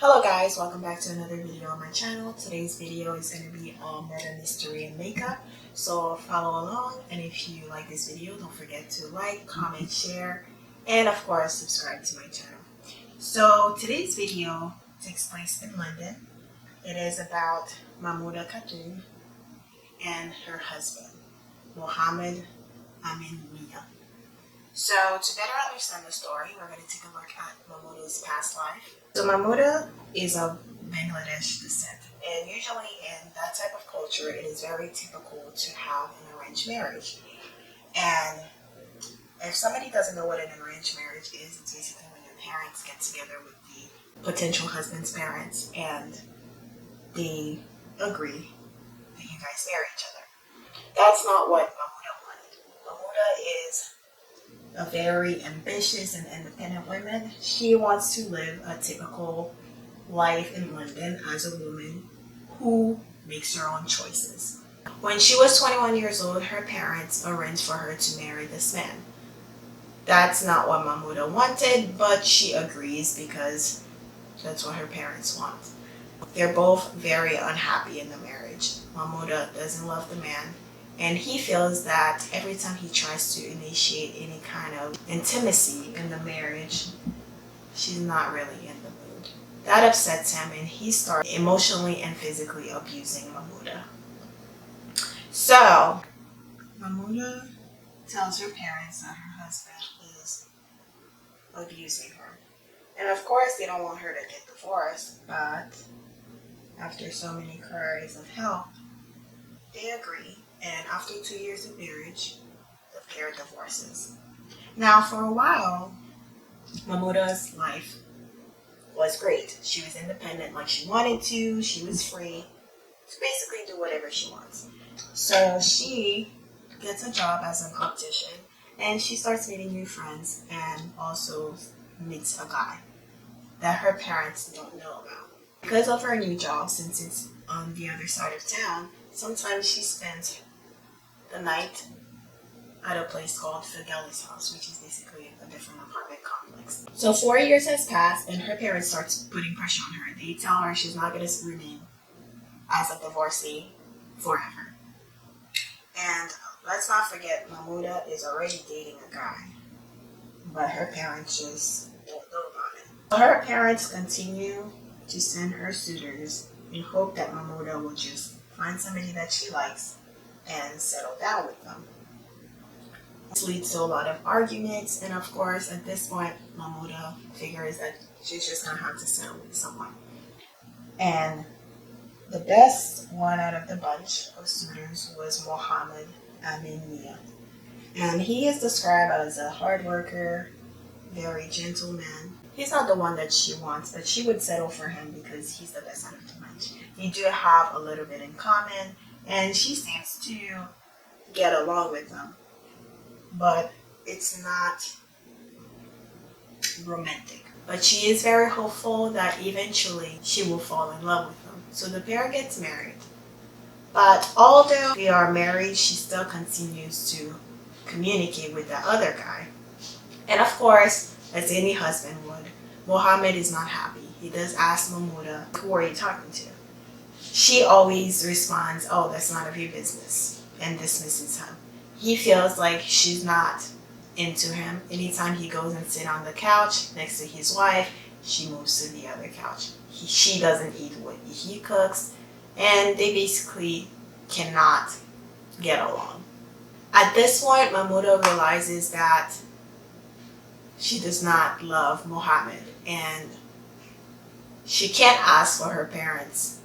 Hello guys, welcome back to another video on my channel. Today's video is going to be on murder mystery and makeup, so follow along, and if you like this video, don't forget to like, comment, share, and of course subscribe to my channel. So today's video takes place in London. It is about Mahmuda Khatun and her husband, Muhammad Amin Miah. So to better understand the story, we're going to take a look at Mahmuda's past life. So Mahmuda is of Bangladesh descent, and usually in that type of culture, it is very typical to have an arranged marriage. And if somebody doesn't know what an arranged marriage is, it's basically when your parents get together with the potential husband's parents and they agree that you guys marry each other. That's not what Mahmuda wanted. Mahmuda is a very ambitious and independent woman. She wants to live a typical life in London as a woman who makes her own choices. When she was 21 years old, her parents arranged for her to marry this man. That's not what Mahmuda wanted, but she agrees because that's what her parents want. They're both very unhappy in the marriage. Mahmuda doesn't love the man, and he feels that every time he tries to initiate any kind of intimacy in the marriage, she's not really in the mood. That upsets him, and he starts emotionally and physically abusing Mahmuda. So, Mahmuda tells her parents that her husband is abusing her. And of course, they don't want her to get divorced, but after so many cries of help, they agree. And after 2 years of marriage, the pair divorces. Now, for a while, Mahmuda's life was great. She was independent like she wanted to. She was free to basically do whatever she wants. So she gets a job as an optician, and she starts meeting new friends and also meets a guy that her parents don't know about. Because of her new job, since it's on the other side of town, sometimes she spends the night at a place called Fidel's house, which is basically a different apartment complex. So 4 years has passed, and her parents start putting pressure on her. They tell her she's not going to remain as a divorcee forever. And let's not forget, Mahmuda is already dating a guy, but her parents just don't know about it. So her parents continue to send her suitors in hope that Mahmuda will just find somebody that she likes and settle down with them. This leads to a lot of arguments, and of course, at this point, Mahmuda figures that she's just gonna have to settle with someone. And the best one out of the bunch of suitors was Muhammad Amin Miah. And he is described as a hard worker, very gentle man. He's not the one that she wants, but she would settle for him because he's the best out of the bunch. They do have a little bit in common, and she seems to get along with them. But it's not romantic. But she is very hopeful that eventually she will fall in love with him. So the pair gets married. But although they are married, she still continues to communicate with the other guy. And of course, as any husband would, Muhammad is not happy. He does ask Mahmuda, who are you talking to? She always responds, oh, that's none of your business, and dismisses him. He feels like she's not into him. Anytime he goes and sits on the couch next to his wife, she moves to the other couch. She doesn't eat what he cooks, and they basically cannot get along. At this point, Mahmuda realizes that she does not love Muhammad, and she can't ask for her parents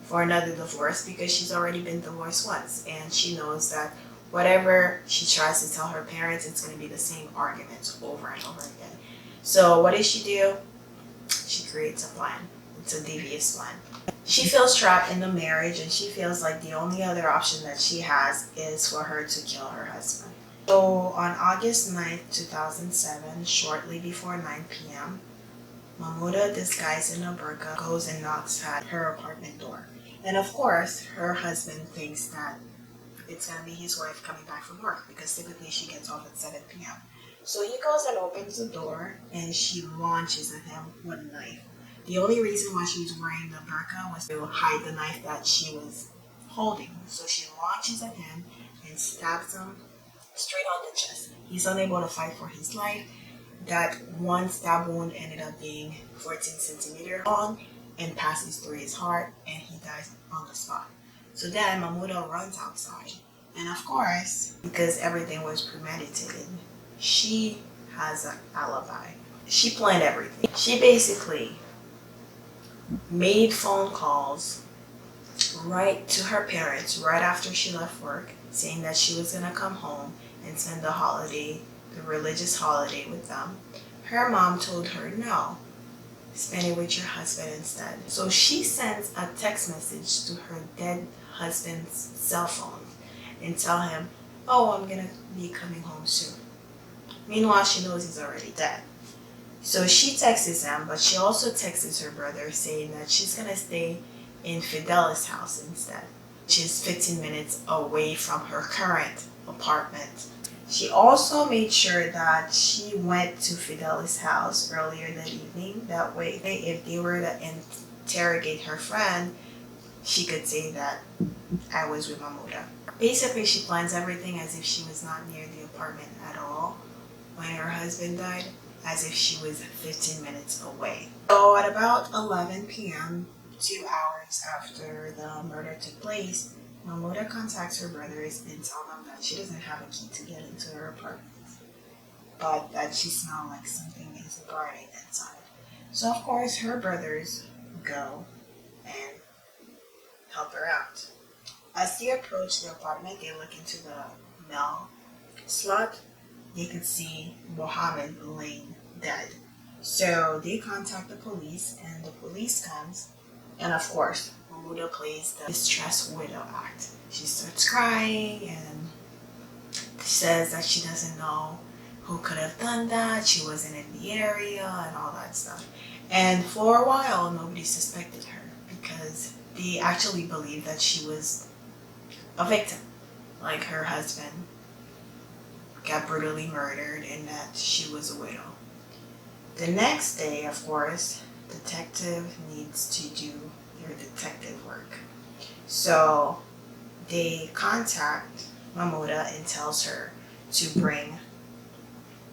for another divorce because she's already been divorced once, and she knows that whatever she tries to tell her parents, it's going to be the same arguments over and over again. So what does she do? She creates a plan. It's a devious plan. She feels trapped in the marriage, and she feels like the only other option that she has is for her to kill her husband. So on August 9th, 2007, shortly before 9 p.m., Mahmuda, disguised in a burqa, goes and knocks at her apartment door. And of course, her husband thinks that it's going to be his wife coming back from work because typically she gets off at 7 p.m. So he goes and opens the door, and she launches at him with a knife. The only reason why she was wearing the burqa was to hide the knife that she was holding. So she launches at him and stabs him straight on the chest. He's unable to fight for his life. That one stab wound ended up being 14 centimeters long and passes through his heart, and he dies on the spot. So then Mahmuda runs outside. And of course, because everything was premeditated, she has an alibi. She planned everything. She basically made phone calls right to her parents right after she left work, saying that she was gonna come home and spend the holiday, the religious holiday, with them. Her mom told her no, spend it with your husband instead. So she sends a text message to her dead husband's cell phone and tell him, oh, I'm gonna be coming home soon. Meanwhile, she knows he's already dead. So she texts him, but she also texts her brother saying that she's gonna stay in Fidela's house instead, which is 15 minutes away from her current apartment. She also made sure that she went to Fidela's house earlier that evening. That way, if they were to interrogate her friend, she could say that I was with Mahmuda. Basically, she plans everything as if she was not near the apartment at all when her husband died, as if she was 15 minutes away. So at about 11 p.m., 2 hours after the murder took place, Mahmuda contacts her brothers and tells them that she doesn't have a key to get into her apartment, but that she smells like something is burning inside. So of course her brothers go and help her out. As they approach the apartment, they look into the mail slot. They could see Muhammad laying dead. So they contact the police, and the police comes, and of course Mahmuda plays the distressed widow act. She starts crying and says that she doesn't know who could have done that, she wasn't in the area and all that stuff. And for a while nobody suspected her because they actually believed that she was a victim, like her husband got brutally murdered and that she was a widow. The next day, of course, detective needs to do their detective work. So they contact Mahmuda and tells her to bring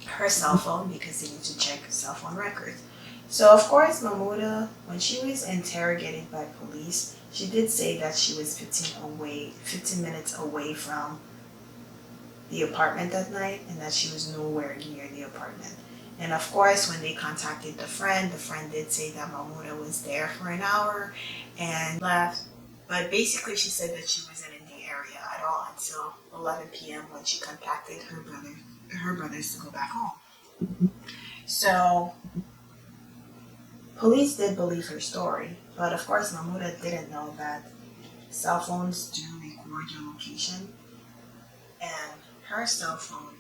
her cell phone because they need to check cell phone records. So of course Mahmuda, when she was interrogated by police, she did say that she was 15 minutes away from the apartment that night and that she was nowhere near the apartment. And of course, when they contacted the friend did say that Mahmuda was there for an hour and left. But basically, she said that she wasn't in the area at all until 11 p.m. when she contacted her brothers to go back home. So, police did believe her story, but of course, Mahmuda didn't know that cell phones do record your location, and her cell phone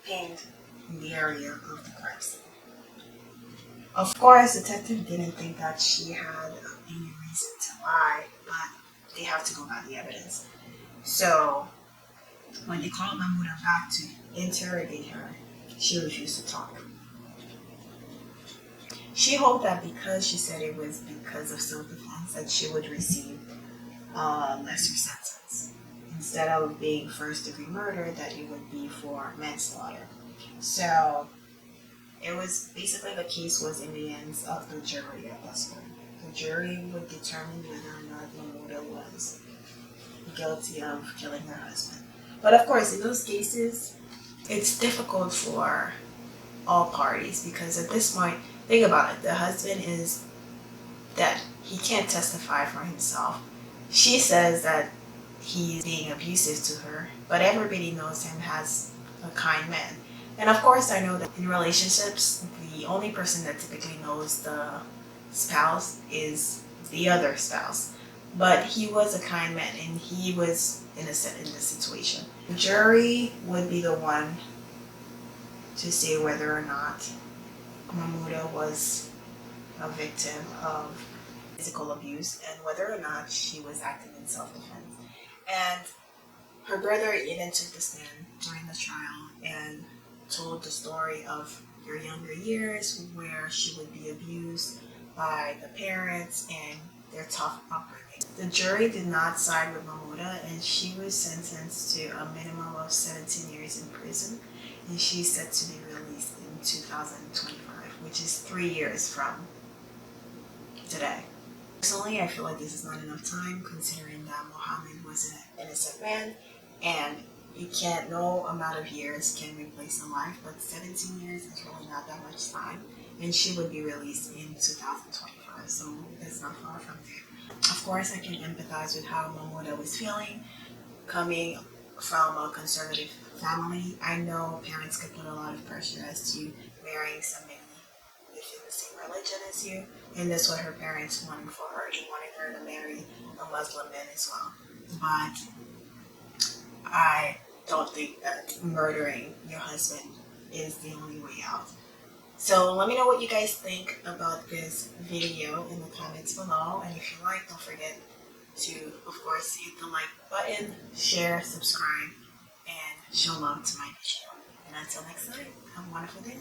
pinged in the area of the crime scene. Of course, detective didn't think that she had any reason to lie, but they have to go by the evidence. So, when they called Mahmuda back to interrogate her, she refused to talk. She hoped that because she said it was because of self-defense that she would receive a lesser sentence. Instead of being first-degree murder, that it would be for manslaughter. So it was basically the case was in the hands of the jury at this point. The jury would determine whether or not Mahmuda was guilty of killing her husband. But of course, in those cases, it's difficult for all parties because at this point, think about it, the husband is dead. He can't testify for himself. She says that he's being abusive to her, but everybody knows him as a kind man. And of course, I know that in relationships, the only person that typically knows the spouse is the other spouse. But he was a kind man and he was innocent in this situation. The jury would be the one to say whether or not Mahmuda was a victim of physical abuse and whether or not she was acting in self-defense. And her brother even took the stand during the trial and told the story of her younger years where she would be abused by the parents and their tough upbringing. The jury did not side with Mahmuda, and she was sentenced to a minimum of 17 years in prison, and she's set to be released in 2025, which is 3 years from today. Personally, I feel like this is not enough time considering that Muhammad was an innocent man, and you can't, no amount of years can replace a life, but 17 years is really not that much time, and she would be released in 2025, so that's not far from there. Of course, I can empathize with how Mahmuda was feeling coming from a conservative family. I know parents could put a lot of pressure as to marrying somebody within the same religion as you, and that's what her parents wanted for her. They wanted her to marry a Muslim man as well. But I don't think that murdering your husband is the only way out. So let me know what you guys think about this video in the comments below. And if you like, don't forget to, of course, hit the like button, share, subscribe, and show love to my channel. And until next time, have a wonderful day.